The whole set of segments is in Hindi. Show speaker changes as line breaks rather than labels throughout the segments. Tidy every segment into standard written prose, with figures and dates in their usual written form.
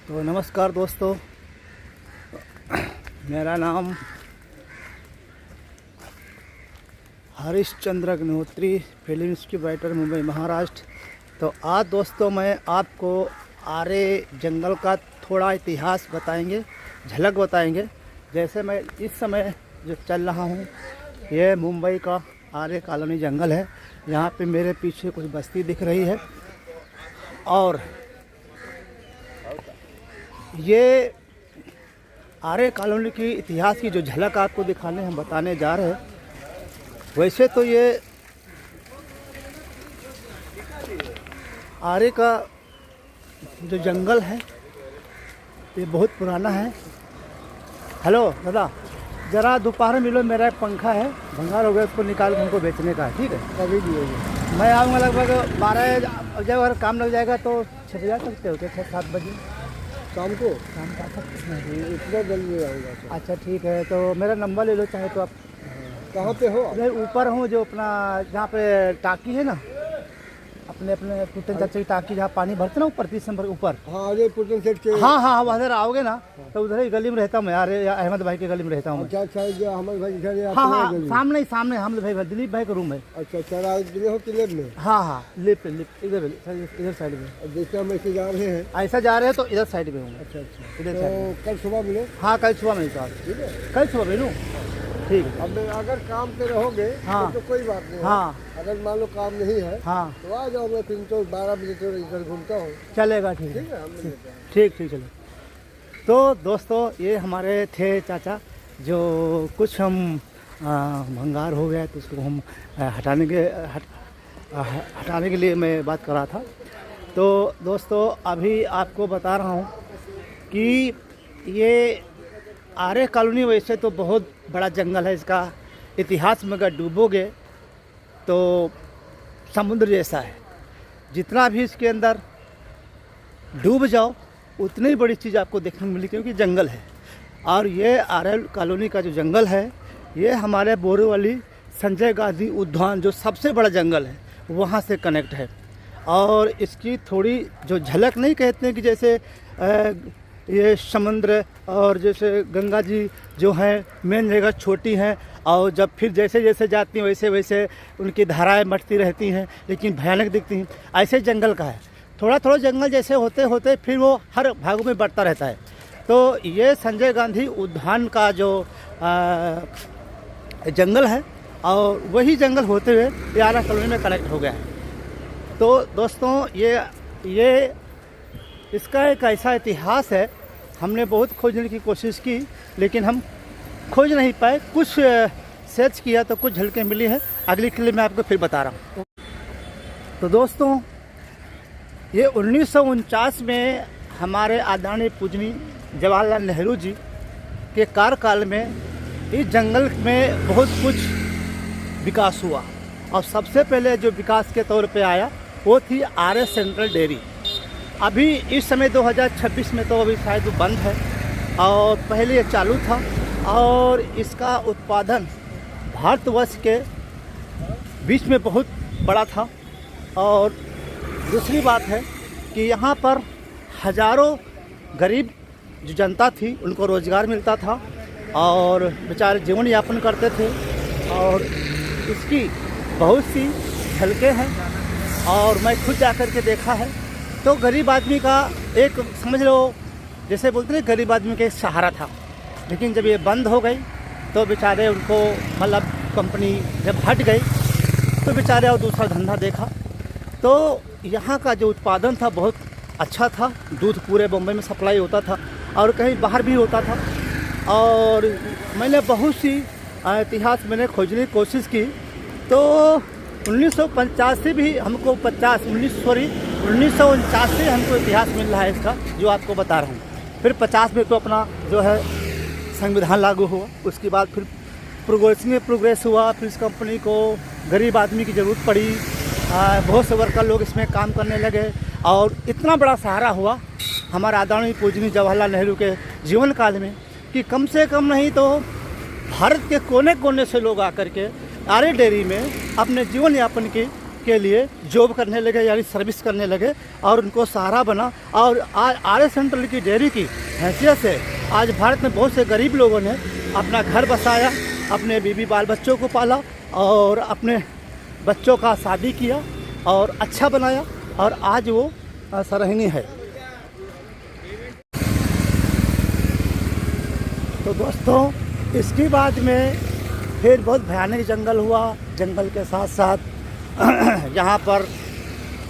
तो नमस्कार दोस्तों, मेरा नाम Harishchandra Agnihotri, film script writer, Mumbai Maharashtra. तो आज दोस्तों मैं आपको आरे जंगल का थोड़ा इतिहास बताएंगे, झलक बताएंगे। जैसे मैं इस समय जो चल रहा हूँ, ये मुंबई का आरे कॉलोनी जंगल है। यहाँ पे मेरे पीछे कुछ बस्ती दिख रही है और ये आरे कॉलोनी की इतिहास की जो झलक आपको दिखाने हम बताने जा रहे हैं। वैसे तो ये आरे का जो जंगल है ये बहुत पुराना है। हेलो दादा, ज़रा दोपहर में मिलो, मेरा एक पंखा है भंगार हो गया, उसको निकाल के हमको बेचने का है। ठीक है, कभी दिए मैं आऊँगा लगभग 12। जब अगर काम लग जाएगा तो 6 बजे आ सकते हो क्या? 6-7 बजे
शाम को?
शाम का सकते हैं?
इतना जल्दी आऊँगा।
अच्छा ठीक है, तो मेरा नंबर ले लो चाहे तो आप।
कहाँ पे हो?
मैं ऊपर हूँ, जो अपना जहाँ पे टाकी है ना, अपने पुतन चाचा की टाकी, जहाँ पानी भरते ना ऊपर 30 नंबर ऊपर।
हाँ, अरे पुतन सेठ के।
हाँ हाँ, उधर आओगे ना तो उधर ही गली में रहता हूँ मैं, अरे अहमद भाई के गली में रहता हूँ मैं।
अच्छा अच्छा, जो अहमद भाई घर है।
हाँ हाँ, सामने ही हम भाई, दिलीप भाई का रूम है।
अच्छा अच्छा, राज हो क्लियर में?
हाँ हाँ, लिप इधर साइड में।
जैसे हम ऐसे जा रहे हैं,
ऐसा जा रहे हैं तो इधर साइड में हूँ।
अच्छा अच्छा,
इधर
तो
साइड।
कल सुबह मिलो।
हाँ कल सुबह मिलता हूँ।
ठीक है,
कल सुबह मिलूँ, ठीक है।
अब अगर काम पे रहोगे
हाँ
तो कोई बात नहीं है।
हाँ
अगर मान लो काम नहीं है
हाँ,
तो आ जाओ, मैं फिर तो 12 बजे तो इधर घूमता हूँ।
चलेगा, ठीक है।
ठीक है, हम मिल लेते हैं।
ठीक चलो। तो दोस्तों ये हमारे थे चाचा, जो कुछ हम भंगार हो गया तो उसको हम हटाने के लिए मैं बात कर रहा था। तो दोस्तों अभी आपको बता रहा हूँ कि ये आरे कॉलोनी वैसे तो बहुत बड़ा जंगल है। इसका इतिहास में अगर डूबोगे तो समुद्र जैसा है। जितना भी इसके अंदर डूब जाओ उतनी बड़ी चीज़ आपको देखने को मिली, क्योंकि जंगल है। और ये आरे कॉलोनी का जो जंगल है, ये हमारे बोरीवली संजय गांधी उद्यान, जो सबसे बड़ा जंगल है, वहाँ से कनेक्ट है। और इसकी थोड़ी जो झलक नहीं कहते हैं कि जैसे ये समुद्र और जैसे गंगा जी जो हैं मेन जगह छोटी हैं, और जब फिर जैसे जैसे जाती हैं वैसे वैसे उनकी धाराएं बढ़ती रहती हैं, लेकिन भयानक दिखती हैं। ऐसे जंगल का है। थोड़ा थोड़ा जंगल जैसे होते होते फिर वो हर भागों में बढ़ता रहता है। तो ये संजय गांधी उद्यान का जो जंगल है, और वही जंगल होते हुए ये आरा कॉलोनी में कनेक्ट हो गया है। तो दोस्तों ये इसका एक ऐसा इतिहास है। हमने बहुत खोजने की कोशिश की, लेकिन हम खोज नहीं पाए। कुछ सर्च किया तो कुछ झलकें मिली है। अगली क्लिप में आपको फिर बता रहा हूँ। तो दोस्तों ये 1949 में हमारे आदरणीय पूजनीय जवाहरलाल नेहरू जी के कार्यकाल में इस जंगल में बहुत कुछ विकास हुआ। और सबसे पहले जो विकास के तौर पे आया वो थी आरे सेंट्रल डेयरी। अभी इस समय 2026 में तो अभी शायद वो बंद है, और पहले ये चालू था। और इसका उत्पादन भारतवर्ष के बीच में बहुत बड़ा था। और दूसरी बात है कि यहाँ पर हज़ारों गरीब जो जनता थी उनको रोज़गार मिलता था, और बेचारे जीवन यापन करते थे। और इसकी बहुत सी झलकें हैं, और मैं खुद जाकर के देखा है। तो गरीब आदमी का एक, समझ लो जैसे बोलते हैं, गरीब आदमी का एक सहारा था। लेकिन जब ये बंद हो गई तो बेचारे उनको, मतलब कंपनी जब हट गई तो बेचारे और दूसरा धंधा देखा। तो यहाँ का जो उत्पादन था बहुत अच्छा था। दूध पूरे बम्बई में सप्लाई होता था और कहीं बाहर भी होता था। और मैंने बहुत सी इतिहास मैंने खोजने की कोशिश की। तो 1950 से भी हमको 1949 से हमको इतिहास मिल रहा है इसका, जो आपको बता रहा हूँ। फिर 50 में तो अपना जो है संविधान लागू हुआ। उसके बाद फिर प्रोग्रेस हुआ। फिर इस कंपनी को गरीब आदमी की ज़रूरत पड़ी, बहुत से वर्कर लोग इसमें काम करने लगे, और इतना बड़ा सहारा हुआ हमारे आदरणीय पूजनीय जवाहरलाल नेहरू के जीवन काल में कि कम से कम नहीं तो भारत के कोने कोने से लोग आकर के आरे डेयरी में अपने जीवन यापन की के लिए जॉब करने लगे, यानी सर्विस करने लगे और उनको सहारा बना। और आज आर्य सेंट्रल की डेयरी की हैसियत से आज भारत में बहुत से गरीब लोगों ने अपना घर बसाया, अपने बीवी बाल बच्चों को पाला और अपने बच्चों का शादी किया और अच्छा बनाया और आज वो सराहनीय है। तो दोस्तों, इसके बाद में फिर बहुत भयानक जंगल हुआ। जंगल के साथ साथ यहाँ पर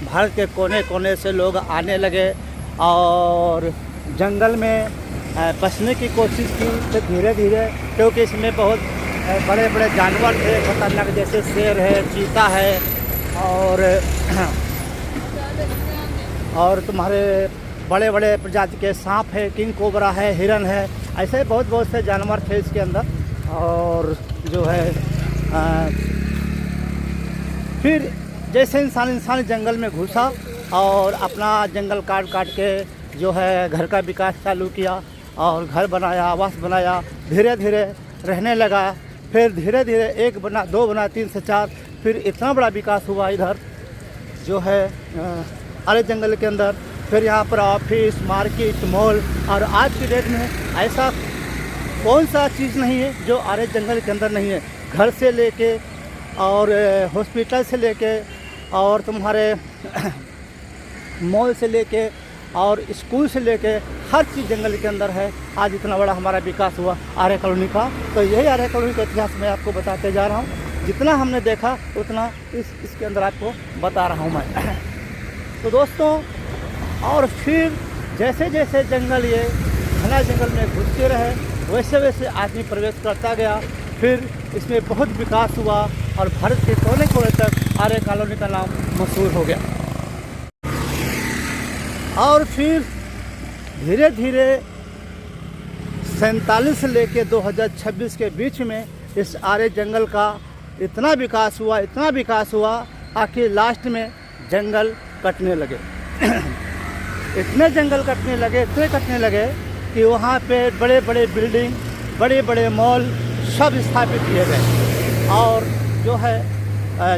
भारत के कोने कोने से लोग आने लगे और जंगल में बचने की कोशिश की। तो धीरे धीरे, क्योंकि इसमें बहुत बड़े बड़े जानवर थे खतरनाक, जैसे शेर है, चीता है और तुम्हारे बड़े बड़े प्रजाति के सांप है, किंग कोबरा है, हिरन है, ऐसे बहुत से जानवर थे इसके अंदर। और जो है फिर जैसे इंसान जंगल में घुसा और अपना जंगल काट के जो है घर का विकास चालू किया और घर बनाया, आवास बनाया, धीरे धीरे रहने लगा। फिर धीरे धीरे 1 बना, 2 बना, 3 से 4, फिर इतना बड़ा विकास हुआ इधर जो है आर्य जंगल के अंदर। फिर यहाँ पर ऑफिस, मार्केट, मॉल, और आज की डेट में ऐसा कौन सा चीज़ नहीं है जो आर्य जंगल के अंदर नहीं है। घर से लेके और हॉस्पिटल से लेके और तुम्हारे मॉल से लेके और स्कूल से लेके हर चीज़ जंगल के अंदर है। आज इतना बड़ा हमारा विकास हुआ आर्य कॉलोनी का। तो यही आर्य कॉलोनी का इतिहास मैं आपको बताते जा रहा हूँ। जितना हमने देखा उतना इसके अंदर आपको बता रहा हूँ मैं। तो दोस्तों, और फिर जैसे जैसे जंगल ये घना जंगल में घुसते रहे, वैसे वैसे आदमी प्रवेश करता गया। फिर इसमें बहुत विकास हुआ और भारत के कोने कोने तक आर्य कॉलोनी का नाम मशहूर हो गया। और फिर धीरे धीरे 47 से लेके 2026 के बीच में इस आर्य जंगल का इतना विकास हुआ आखिर लास्ट में जंगल कटने लगे। इतने जंगल कटने लगे कि वहाँ पे बड़े बड़े बिल्डिंग, बड़े बड़े मॉल सब स्थापित किए गए और जो है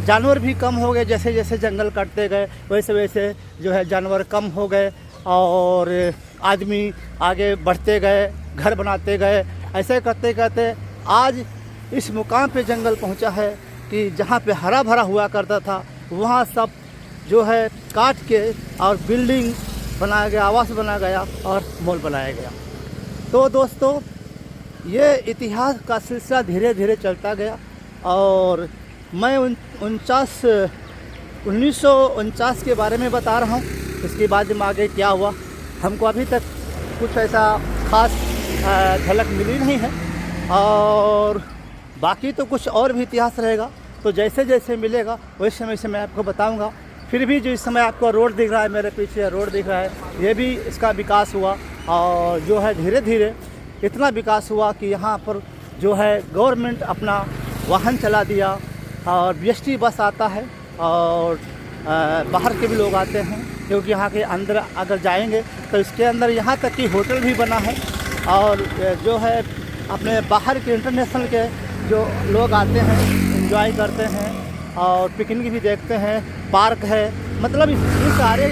जानवर भी कम हो गए। जैसे जैसे जंगल कटते गए वैसे वैसे जो है जानवर कम हो गए और आदमी आगे बढ़ते गए, घर बनाते गए। ऐसे करते करते आज इस मुकाम पे जंगल पहुंचा है कि जहाँ पे हरा भरा हुआ करता था वहाँ सब जो है काट के और बिल्डिंग बनाया गया, आवास बनाया गया और मॉल बनाया गया। तो दोस्तों, ये इतिहास का सिलसिला धीरे धीरे चलता गया और मैं 1949 के बारे में बता रहा हूँ। इसके बाद में आगे क्या हुआ हमको अभी तक कुछ ऐसा खास झलक मिली नहीं है और बाकी तो कुछ और भी इतिहास रहेगा। तो जैसे जैसे मिलेगा वैसे वैसे मैं आपको बताऊँगा। फिर भी जो इस समय आपको रोड दिख रहा है, मेरे पीछे रोड दिख रहा है, ये भी इसका विकास हुआ और जो है धीरे धीरे इतना विकास हुआ कि यहाँ पर जो है गवर्नमेंट अपना वाहन चला दिया और BST बस आता है और बाहर के भी लोग आते हैं, क्योंकि यहाँ के अंदर अगर जाएंगे तो इसके अंदर यहाँ तक कि होटल भी बना है और जो है अपने बाहर के इंटरनेशनल के जो लोग आते हैं एंजॉय करते हैं और पिकनिक भी देखते हैं, पार्क है। मतलब इस आर्य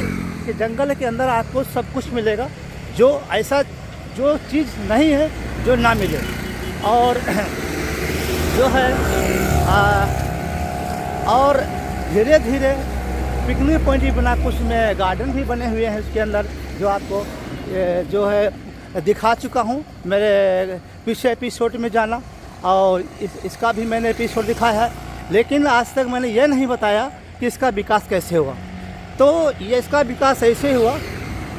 के जंगल के अंदर आपको सब कुछ मिलेगा, जो ऐसा जो चीज़ नहीं है जो ना मिले। और जो है और धीरे धीरे पिकनिक पॉइंट भी बना, कुछ में गार्डन भी बने हुए हैं इसके अंदर, जो आपको जो है दिखा चुका हूँ मेरे पीछे एपिसोड में जाना और इसका भी मैंने एपिसोड दिखाया है। लेकिन आज तक मैंने ये नहीं बताया कि इसका विकास कैसे हुआ। तो ये इसका विकास ऐसे हुआ,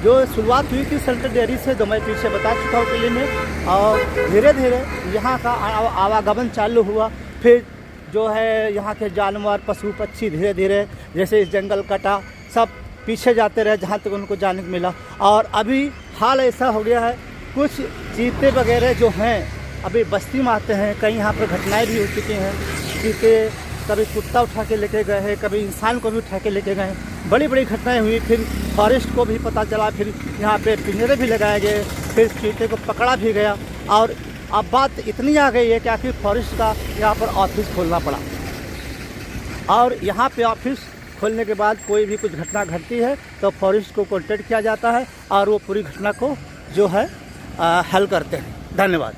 जो शुरुआत हुई थी सेंट्रल डेयरी से, जो मैं पीछे बता चुका हूँ किले में, और धीरे धीरे यहाँ का आवागमन चालू हुआ। फिर जो है यहाँ के जानवर, पशु पक्षी धीरे धीरे जैसे इस जंगल कटा सब पीछे जाते रहे जहाँ तक उनको जाने को मिला। और अभी हाल ऐसा हो गया है, कुछ चीते वगैरह जो हैं अभी बस्ती में आते हैं। कई यहाँ पर घटनाएं भी हो चुकी हैं, चीते कभी कुत्ता उठा के लेके गए हैं, कभी इंसान को भी उठा के लेके गए, बड़ी बड़ी घटनाएं हुई। फिर फॉरेस्ट को भी पता चला, फिर यहाँ पे पिंजरे भी लगाए गए, फिर चीते को पकड़ा भी गया। और अब बात इतनी आ गई है कि आखिर फॉरेस्ट का यहाँ पर ऑफिस खोलना पड़ा और यहाँ पे ऑफिस खोलने के बाद कोई भी कुछ घटना घटती है तो फॉरेस्ट को कॉन्टेक्ट किया जाता है और वो पूरी घटना को जो है हल करते हैं। धन्यवाद।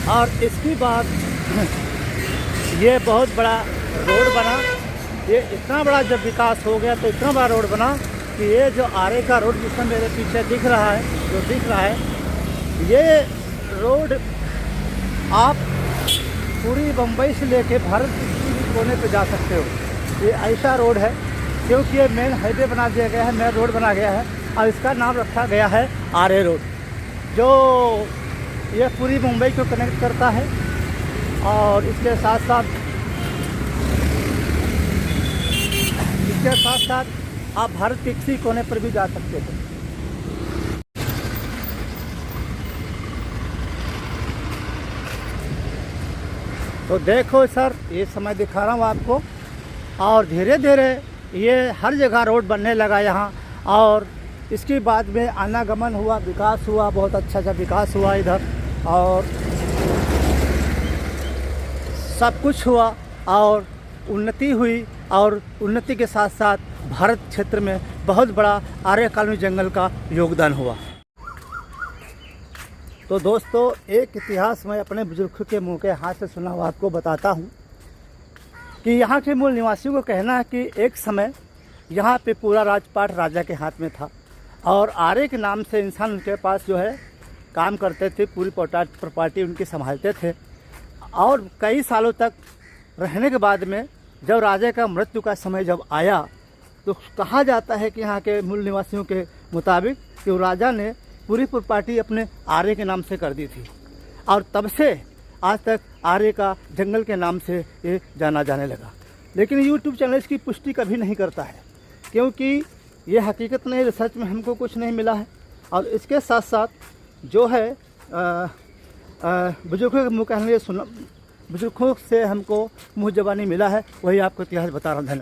और इसकी बात, ये बहुत बड़ा रोड बना, ये इतना बड़ा जब विकास हो गया तो इतना बड़ा रोड बना कि ये जो आरे का रोड जिसमें मेरे पीछे दिख रहा है, ये रोड आप पूरी बम्बई से लेके भारत के किसी भी कोने पे जा सकते हो। ये ऐसा रोड है क्योंकि ये मेन हाईवे बना दिया गया है, मेन रोड बना गया है और इसका नाम रखा गया है आरे रोड, जो ये पूरी मुंबई को कनेक्ट करता है। और इसके साथ साथ आप भारत के किसी कोने पर भी जा सकते हो। तो देखो सर, ये समय दिखा रहा हूँ आपको, और धीरे धीरे ये हर जगह रोड बनने लगा यहाँ। और इसके बाद में आनागमन हुआ, विकास हुआ, बहुत अच्छा विकास हुआ इधर, और सब कुछ हुआ और उन्नति हुई। और उन्नति के साथ साथ भारत क्षेत्र में बहुत बड़ा आर्य कालोनी जंगल का योगदान हुआ। तो दोस्तों, एक इतिहास मैं अपने बुजुर्गों के मुंह के हाथ से सुना हुआ आपको बताता हूँ कि यहाँ के मूल निवासियों को कहना है कि एक समय यहाँ पे पूरा राजपाट राजा के हाथ में था और आर्य के नाम से इंसान उनके पास जो है काम करते थे, पूरी प्रॉपर्टी उनकी संभालते थे। और कई सालों तक रहने के बाद में जब राजा का मृत्यु का समय जब आया तो कहा जाता है कि यहाँ के मूल निवासियों के मुताबिक कि वो राजा ने पूरी प्रॉपर्टी अपने आर्य के नाम से कर दी थी, और तब से आज तक आर्य का जंगल के नाम से ये जाना जाने लगा। लेकिन यूट्यूब चैनल इसकी पुष्टि कभी नहीं करता है, क्योंकि ये हकीकत नहीं, रिसर्च में हमको कुछ नहीं मिला है। और इसके साथ साथ जो है बुजुर्गों के मुँह कहने सुना, बुजुर्गों से हमको मुँह ज़बानी मिला है, वही आपको इतिहास बता रहा हूँ। धन्यवाद।